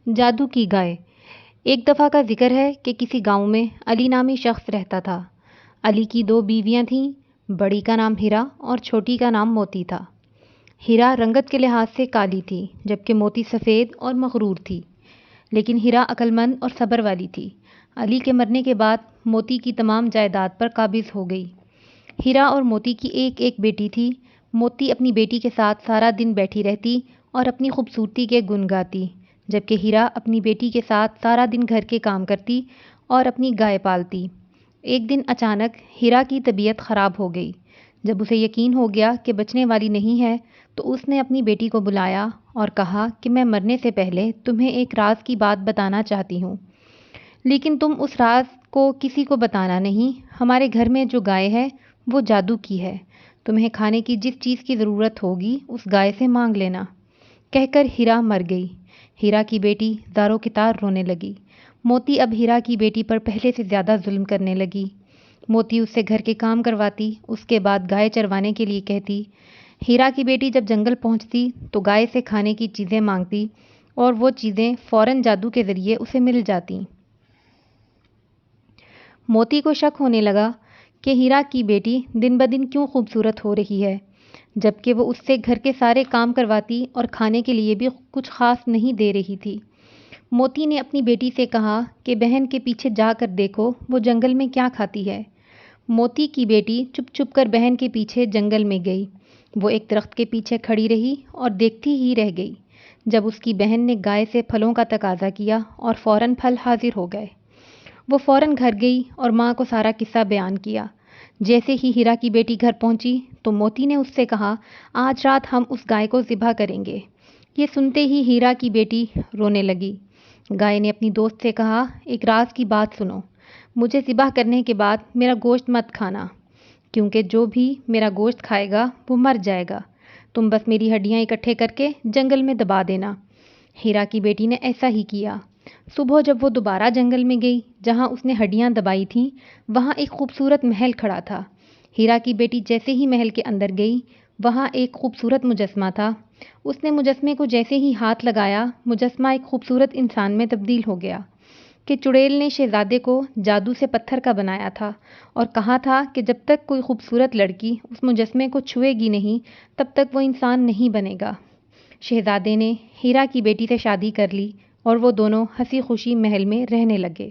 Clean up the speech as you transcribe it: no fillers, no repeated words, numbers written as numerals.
جادو کی گائے۔ ایک دفعہ کا ذکر ہے کہ کسی گاؤں میں علی نامی شخص رہتا تھا۔ علی کی 2 بیویاں تھیں، بڑی کا نام ہیرا اور چھوٹی کا نام موتی تھا۔ ہیرا رنگت کے لحاظ سے کالی تھی جبکہ موتی سفید اور مغرور تھی، لیکن ہیرا عقل مند اور صبر والی تھی۔ علی کے مرنے کے بعد موتی کی تمام جائیداد پر قابض ہو گئی۔ ہیرا اور موتی کی ایک ایک بیٹی تھی۔ موتی اپنی بیٹی کے ساتھ سارا دن بیٹھی رہتی اور اپنی خوبصورتی کے گن گاتی، جبکہ ہیرا اپنی بیٹی کے ساتھ سارا دن گھر کے کام کرتی اور اپنی گائے پالتی۔ ایک دن اچانک ہیرا کی طبیعت خراب ہو گئی۔ جب اسے یقین ہو گیا کہ بچنے والی نہیں ہے تو اس نے اپنی بیٹی کو بلایا اور کہا کہ میں مرنے سے پہلے تمہیں ایک راز کی بات بتانا چاہتی ہوں، لیکن تم اس راز کو کسی کو بتانا نہیں۔ ہمارے گھر میں جو گائے ہے وہ جادو کی ہے، تمہیں کھانے کی جس چیز کی ضرورت ہوگی اس گائے سے مانگ لینا۔ کہہ کر ہیرا مر گئی۔ ہیرا کی بیٹی زاروں کی طرح رونے لگی۔ موتی اب ہیرا کی بیٹی پر پہلے سے زیادہ ظلم کرنے لگی۔ موتی اس سے گھر کے کام کرواتی، اس کے بعد گائے چروانے کے لیے کہتی۔ ہیرا کی بیٹی جب جنگل پہنچتی تو گائے سے کھانے کی چیزیں مانگتی اور وہ چیزیں فوراً جادو کے ذریعے اسے مل جاتیں۔ موتی کو شک ہونے لگا کہ ہیرا کی بیٹی دن بدن کیوں خوبصورت ہو رہی ہے، جبکہ وہ اس سے گھر کے سارے کام کرواتی اور کھانے کے لیے بھی کچھ خاص نہیں دے رہی تھی۔ موتی نے اپنی بیٹی سے کہا کہ بہن کے پیچھے جا کر دیکھو وہ جنگل میں کیا کھاتی ہے۔ موتی کی بیٹی چپ چپ کر بہن کے پیچھے جنگل میں گئی۔ وہ ایک درخت کے پیچھے کھڑی رہی اور دیکھتی ہی رہ گئی۔ جب اس کی بہن نے گائے سے پھلوں کا تقاضا کیا اور فوراً پھل حاضر ہو گئے، وہ فوراً گھر گئی اور ماں کو سارا قصہ بیان کیا۔ جیسے ہی ہیرا کی بیٹی گھر پہنچی تو موتی نے اس سے کہا، آج رات ہم اس گائے کو ذبح کریں گے۔ یہ سنتے ہی ہیرا کی بیٹی رونے لگی۔ گائے نے اپنی دوست سے کہا، ایک راز کی بات سنو، مجھے ذبح کرنے کے بعد میرا گوشت مت کھانا، کیونکہ جو بھی میرا گوشت کھائے گا وہ مر جائے گا۔ تم بس میری ہڈیاں اکٹھے کر کے جنگل میں دبا دینا۔ ہیرا کی بیٹی نے ایسا ہی کیا۔ صبح جب وہ دوبارہ جنگل میں گئی جہاں اس نے ہڈیاں دبائی تھیں، وہاں ایک خوبصورت محل کھڑا تھا۔ ہیرا کی بیٹی جیسے ہی محل کے اندر گئی، وہاں ایک خوبصورت مجسمہ تھا۔ اس نے مجسمے کو جیسے ہی ہاتھ لگایا، مجسمہ ایک خوبصورت انسان میں تبدیل ہو گیا کہ چڑیل نے شہزادے کو جادو سے پتھر کا بنایا تھا اور کہا تھا کہ جب تک کوئی خوبصورت لڑکی اس مجسمے کو چھوئے گی نہیں تب تک وہ انسان نہیں بنے گا۔ شہزادے نے ہیرا کی بیٹی سے شادی کر لی اور وہ دونوں ہنسی خوشی محل میں رہنے لگے۔